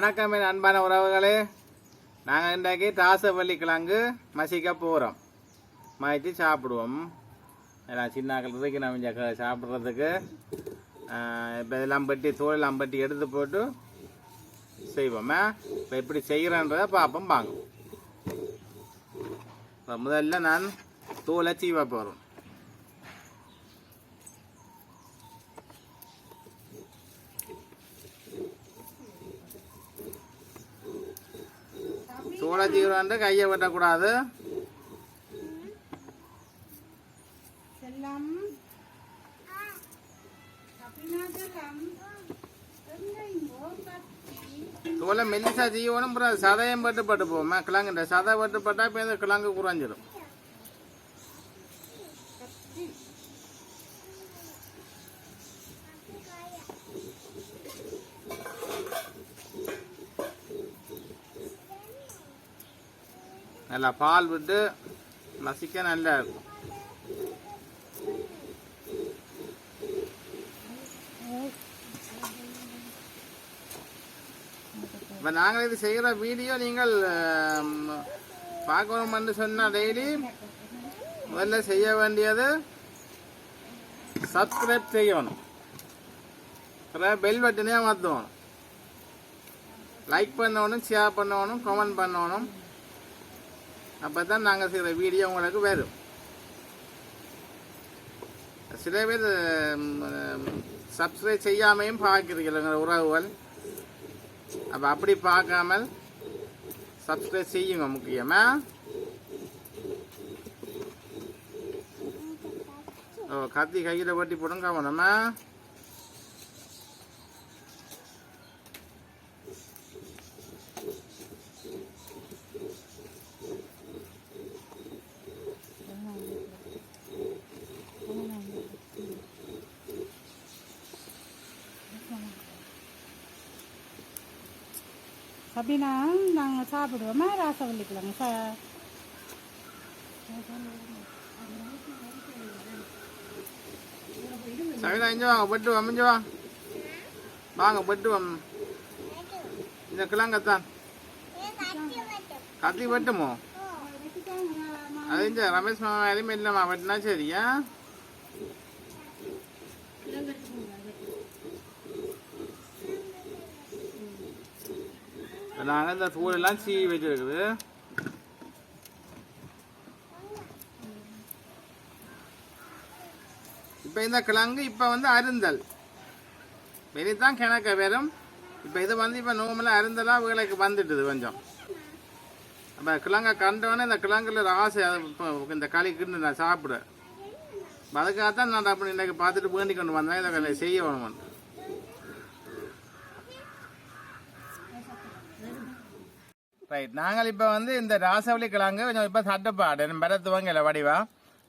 வணக்கம் என் அன்பான உறவுகளே, நாங்கள் இன்றைக்கு ராசவள்ளி கிழங்கு மசிக்க போகிறோம். மசித்து சாப்பிடுவோம். எல்லாம் சின்னாக்கள் இருக்கு நம்ம சாப்பிட்றதுக்கு. இப்போ இதெல்லாம் பட்டி தோலெல்லாம் பட்டி எடுத்து போட்டு செய்வோம். இப்போ எப்படி செய்கிறன்றதை பார்ப்போம் வாங்க. இப்போ முதல்ல நான் தோலை சீவ போகிறோம். தோலை சீவுறாண்டு கையை வெட்டக்கூடாது. தோலை மெல்லிசா சீவனும் சதையும் பட்டு பட்டு போவோம். கிழங்குன்ற சதை பட்டு பட்டா இப்போ இந்த கிழங்கு குறைஞ்சிடும். நல்லா பால் விட்டு மசிக்க நல்லா இருக்கும். இப்போ நாங்கள் இது செய்கிற வீடியோ நீங்கள் பார்க்கணும்னு சொன்னால் டெய்லி முதல்ல செய்ய வேண்டியது சப்ஸ்கிரைப் செய்யணும், பெல் பட்டனே மாற்றணும், லைக் பண்ணணும், ஷேர் பண்ணணும், கமெண்ட் பண்ணணும். அப்போ தான் நாங்கள் செய்கிற வீடியோ உங்களுக்கு வரும். சில பேர் சப்ஸ்கிரைப் செய்யாமையும் பார்க்குறீங்க உறவுகள். அப்போ அப்படி பார்க்காமல் சப்ஸ்கிரைப் செய்யுங்க. முக்கியமாக கத்தி கையில் வெட்டி போடுங்க கவனமா. அப்படின்னா நாங்கள் சாப்பிடுவோமா ராசவள்ளி கிழங்கு சவிதா இங்கே வாங்க, பட்டு அமைஞ்சு வாங்க பட்டு இந்த கிழங்கத்தான் கத்தி வெட்டுமோ? அது இந்த ரமேஷ் மாமா எதுவுமே இல்லைம்மா, வெட்டினா சரியா? நாங்கள் இந்த தூளெல்லாம் சீவி வச்சுருக்குது. இப்போ இந்த கிழங்கு இப்போ வந்து அருந்தல் வெளித்தான் கிணக்க வரும். இப்போ இது வந்து இப்போ நோமலாக அருந்தலாக வேலைக்கு வந்துட்டுது கொஞ்சம். அப்போ கிழங்கை கண்டவொடனே இந்த கிழங்குல ஒரு ஆசை, அது இந்த களிக்குன்னு நான் சாப்பிடுவேன். அதுக்காகத்தான் நான் அப்படி இன்றைக்கு பார்த்துட்டு வேண்டி கொண்டு வந்தேன் இதை செய்ய வேணுமென்று. ரைட், நாங்கள் இப்போ வந்து இந்த ராசவள்ளி கிழங்கு கொஞ்சம் இப்போ சட்டப்பாடு பரத்துவங்க இல்லை வடிவா.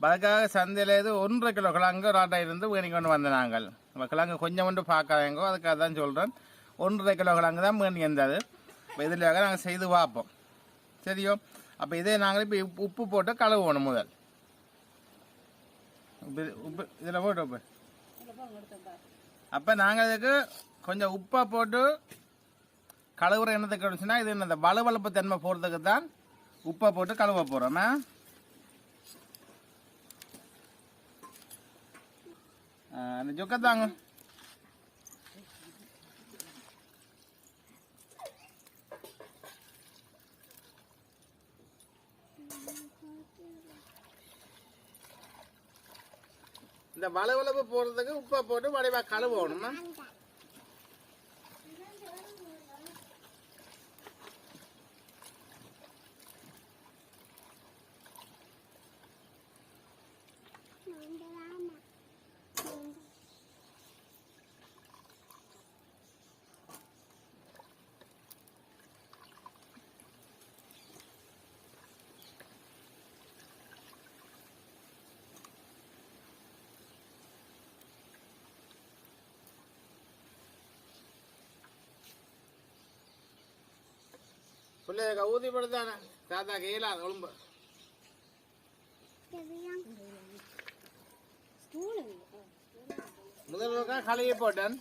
அதுக்காக சந்தையில் இது 1.5 கிலோ கிழங்கு ராட்டா இருந்து வேணி கொண்டு வந்த நாங்கள். இப்போ கிழங்கு கொஞ்சம் மட்டும் பார்க்காதேங்கோ, அதுக்காக தான் சொல்கிறேன். 1.5 கிலோ கிழங்கு தான் வேண்டி இருந்தது. இப்போ இதில் நாங்கள் செய்து பார்ப்போம், சரியோ? அப்போ இதே நாங்கள் இப்போ உப்பு போட்டு கழுவணும் முதல். உப்பு இதில் போட்டு உப்பு. அப்போ நாங்கள் இதுக்கு கொஞ்சம் உப்பை போட்டு கழுவுற எண்ணத்துக்கு கிடைச்சுன்னா இது இந்த வலுவழுப்பு தன்மை போகிறதுக்கு தான் உப்பை போட்டு கழுவ போகிறோம். ஜொக்கத்தாங்க இந்த வலுவழுப்பு போடுறதுக்கு உப்பை போட்டு வடிவா கழுவணுமா. பிள்ளைக ஊதி படுத்தானே தாத்தா கையில ஒழும்பு முதல் ஒருக்கா கழுவி போட்டேன்.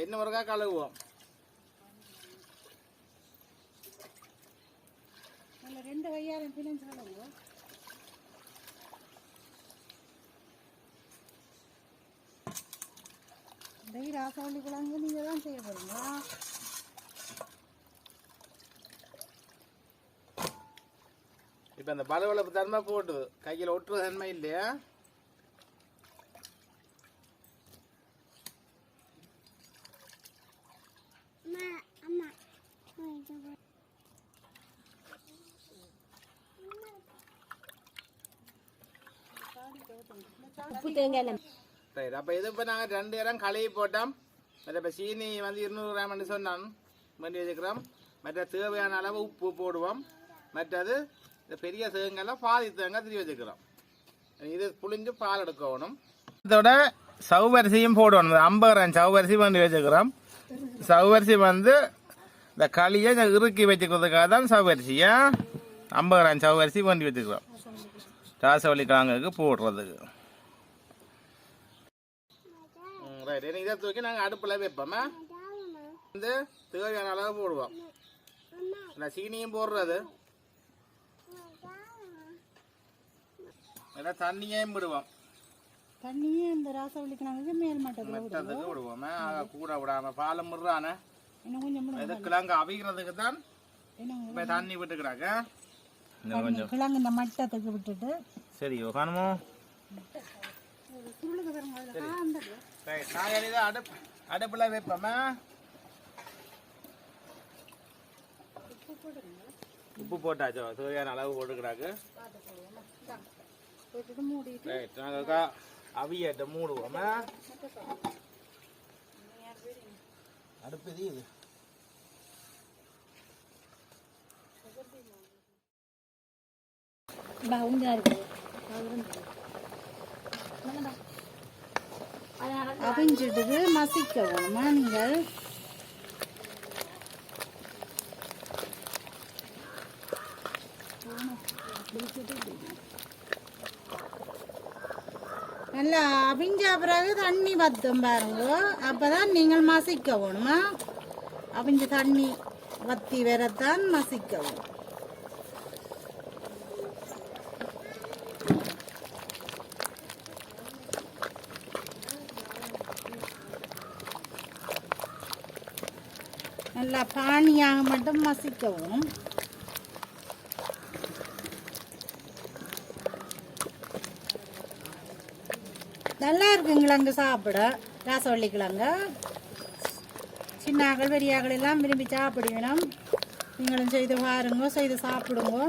இன்னும் ஒருக்கா கழுவுவோம். ராசவள்ளி கிழங்கு நீங்கள் தான் செய்ய போறீங்களா? இப்போ அந்த பலவளப்பு தன்மை போட்டு கையில் ஒட்டுற தன்மை இல்லையா? ரைட், அப்போ இது இப்போ நாங்கள் 2 இடம் கழுவி போட்டோம். மற்ற இப்போ சீனி வந்து 200 கிராம்னு சொன்னோம் வேண்டி வச்சுக்கிறோம். மற்ற தேவையான அளவு உப்பு போடுவோம். மற்றது இந்த பெரிய தேங்காய்லாம் பாதி தேங்காய் திரி வச்சுக்கிறோம். இது புளிஞ்சு பால் எடுக்கணும். இதோட சவுவரிசியும் போடணும். 50 கிராம் சவுவரிசி வேண்டி வச்சுக்கிறோம். சவுவரிசி வந்து இந்த களியை இறுக்கி வச்சுக்கிறதுக்காக தான் சவுவரிசியா 50 கிராம் சவுவரிசி வேண்டி வச்சுக்கிறோம் ராசவள்ளி கிழங்குக்கு போடுறதுக்கு. ரைட், இதை தூக்கி நாங்கள் அடுப்பில் வைப்போமா. வந்து தேவையான அளவு போடுவோம். நான் சீனியும் போடுறது எல்லாம் தண்ணியையும் விடுவோம். தண்ணியே இந்த ராசவள்ளி கிழங்குக்கு மேல் மட்டத்துக்கு விடுவோம். கூட விடாம பாலம் விடுறானே இது கிழங்கு அவிக்கிறதுக்கு தான் இப்போ தண்ணி விட்டுக்கிறாங்க. கொஞ்சம் கிழங்கு இந்த மட்டத்துக்கு விட்டுட்டு சரி காணுமோ. அடுப்புல வைப்போமா. உப்பு போட்டாச்சோ தேவையான அளவு போட்டுக்கிறாங்க. நாங்கள் அவியட்ட மூடுவோமா. அடுப்பு இது அவிஞ்சிட்டு மசிக்க வேணுமா நீங்கள். நல்லா அவிஞ்ச பிறகு தண்ணி வத்தும் பாருங்க. அப்பதான் நீங்கள் மசிக்க வேணுமா. அவிஞ்ச தண்ணி வத்தி வரத்தான் மசிக்க வேணும். நல்லா பானியாக மட்டும் மசிக்கவும். நல்லா இருக்குங்களா அங்கே சாப்பிட ராசவள்ளி கிழங்கு. சின்னாக்கள் பெரியாக்கள் எல்லாம் விரும்பி சாப்பிடுவேணும். நீங்களும் செய்து பாருங்க, செய்து சாப்பிடுங்க.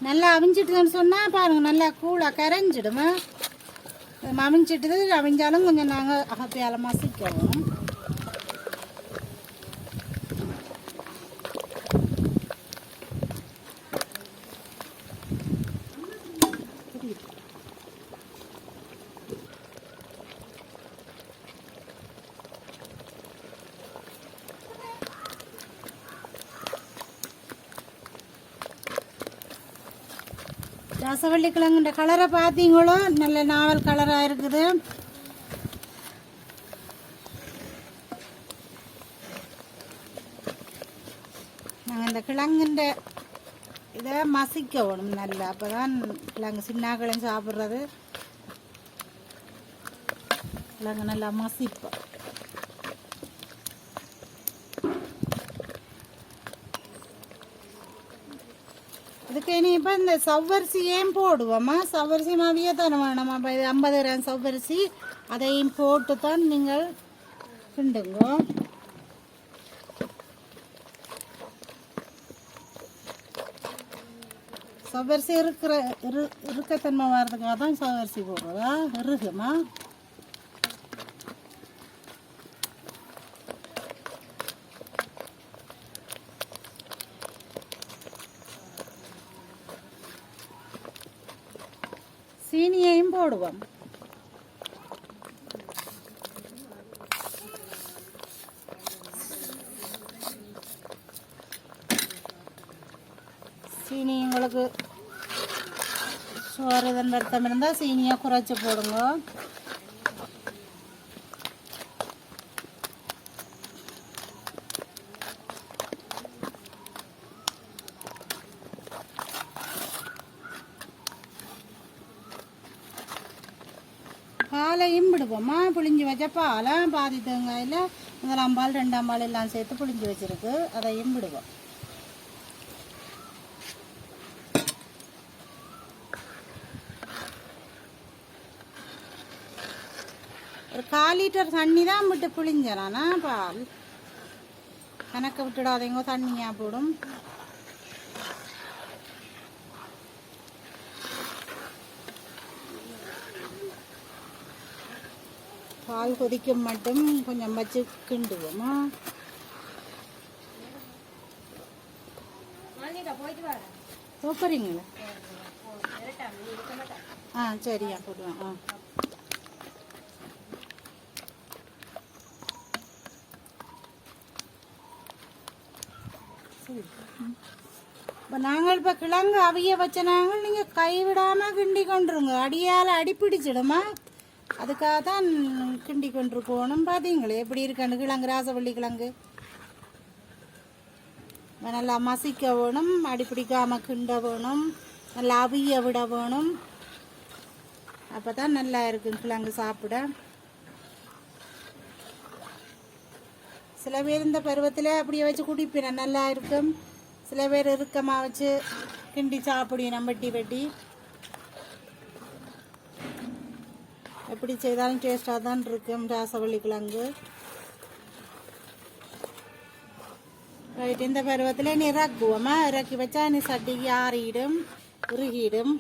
நல்லா அவிஞ்சிட்டுதுன்னு சொன்னால் பாருங்கள் நல்லா கூழாக கரைஞ்சிடுமா. அவிஞ்சிட்டுது அவிஞ்சாலும் கொஞ்சம் நாங்கள் அகப்பையால் மசிக்கவும். ரசவள்ளி கிழங்குன்ற கலரை பார்த்தீங்களோ நல்ல நாவல் கலராக இருக்குது. நாங்கள் இந்த கிழங்குன்ற இதை மசிக்க வேணும் நல்லா. அப்போ தான் கிழங்கு சின்ன கிழங்கு சாப்பிட்றது கிழங்கு நல்லா மசிப்போம். இதுக்கு இனி இப்போ இந்த சவ்வரிசியையும் போடுவோம்மா. சவ்வரிசி மாவியே தானே வேணுமா. இப்போ இது 50 கிராம் சவ்வரிசி அதையும் போட்டு தான் நீங்கள் கிண்டுங்க. சவ்வரிசி இருக்கத்தன்மை வர்றதுக்காக தான் சவ்வரிசி போடுறதா இருக்குமா. சீனியையும் போடுவோம். சீனி உங்களுக்கு சோறுதன் வருத்தம் இருந்தால் சீனியை குறைச்சி போடுங்க. பாலையும் விடுவோம்மா. புளிஞ்சு வச்ச பாலை பாதி தேங்காயில் 1ஆம் பால் 2ஆம் பால் எல்லாம் சேர்த்து புளிஞ்சு வச்சிருக்கு, அதையும் விடுவோம். ஒரு 1/4 லிட்டர் தண்ணி தான் விட்டு புளிஞ்சறானா. பால் கணக்க விட்டுடாதீங்க, தண்ணியாக போடும். பால் கொதிக்கும் மட்டும் கொஞ்சம் வச்சு கிண்டுவோமா. போறீங்களா? சரியா போடுவேன். இப்போ நாங்கள் இப்போ கிழங்கு அவிய வச்ச நாங்கள் நீங்கள் கைவிடாமல் கிண்டி கொண்டுருங்க, அடியால் அடிப்பிடிச்சிடுமா. அதுக்காக தான் கிண்டி கொண்டு போகணும். பார்த்தீங்களே எப்படி இருக்கான்னு கிழங்கு, ராசவள்ளி கிழங்கு நல்லா மசிக்க வேணும், அடிப்பிடிக்காமல் கிண்ட வேணும், நல்லா அவிய விட வேணும். அப்போ தான் நல்லா இருக்கும் கிழங்கு சாப்பிட. சில பேர் இந்த பருவத்தில் அப்படியே வச்சு குடிப்பின நல்லா இருக்கும். சில பேர் இறுக்கமாக வச்சு கிண்டி சாப்பிடுவோம் வெட்டி வெட்டி. எப்படி செய்தாலும் டேஸ்டாக தான் இருக்கும் ராசவள்ளி கிழங்கு. ரைட், இந்த பருவத்தில் நீ இறக்குவோமா. இறக்கி வச்சா நீ சட்டிக்கு ஆறிடும், உருகிடும்.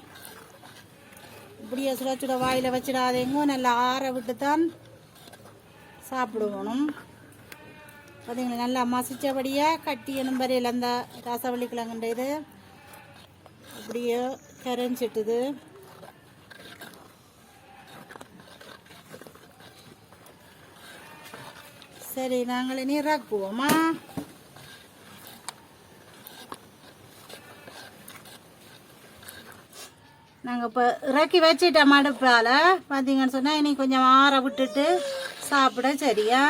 இப்படியே சுட சுட வாயில் வச்சிடாதேங்க, நல்லா ஆற விட்டு தான் சாப்பிடுவோம். பார்த்தீங்களா நல்லா மசிச்சபடியாக கட்டி எனும்பறையில் அந்த ராசவள்ளி கிழங்குன்ற இது அப்படியே கரைஞ்சிட்டுது. சரி, நாங்கள் இனி இறக்குவோமா. நாங்கள் இப்போ இறக்கி வச்சிட்டோம் அடுப்பால். பார்த்தீங்கன்னு சொன்னால் இனி கொஞ்சம் ஆற விட்டுட்டு சாப்பிட. சரியா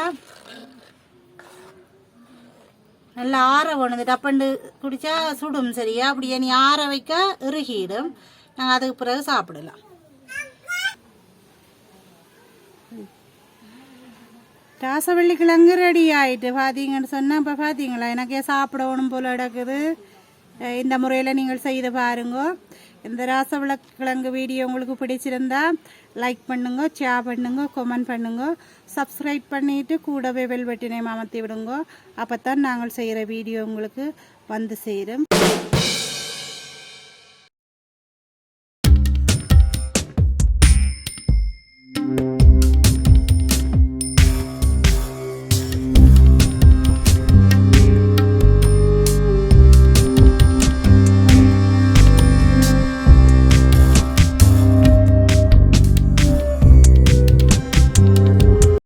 நல்லா ஆற வேணும். டப்பண்டு குடித்தா சுடும். சரியா அப்படியே நீ ஆற வைக்க இறுகிடும். நாங்கள் அதுக்கு பிறகு சாப்பிடலாம். ராசவள்ளி கிழங்கு ரெடி ஆகிட்டு. பார்த்தீங்கன்னு சொன்னால் இப்போ பார்த்தீங்களா எனக்கே சாப்பிடணும் போல் கிடக்குது. இந்த முறையில் நீங்கள் செய்து பாருங்க. இந்த ராசவள்ளி கிழங்கு வீடியோ உங்களுக்கு பிடிச்சிருந்தா லைக் பண்ணுங்க, ஷேர் பண்ணுங்க, கமெண்ட் பண்ணுங்க, சப்ஸ்கிரைப் பண்ணிவிட்டு கூடவே பெல் பட்டனை அமர்த்தி விடுங்க. அப்போ தான் நாங்கள் செய்கிற வீடியோ உங்களுக்கு வந்து சேரும்.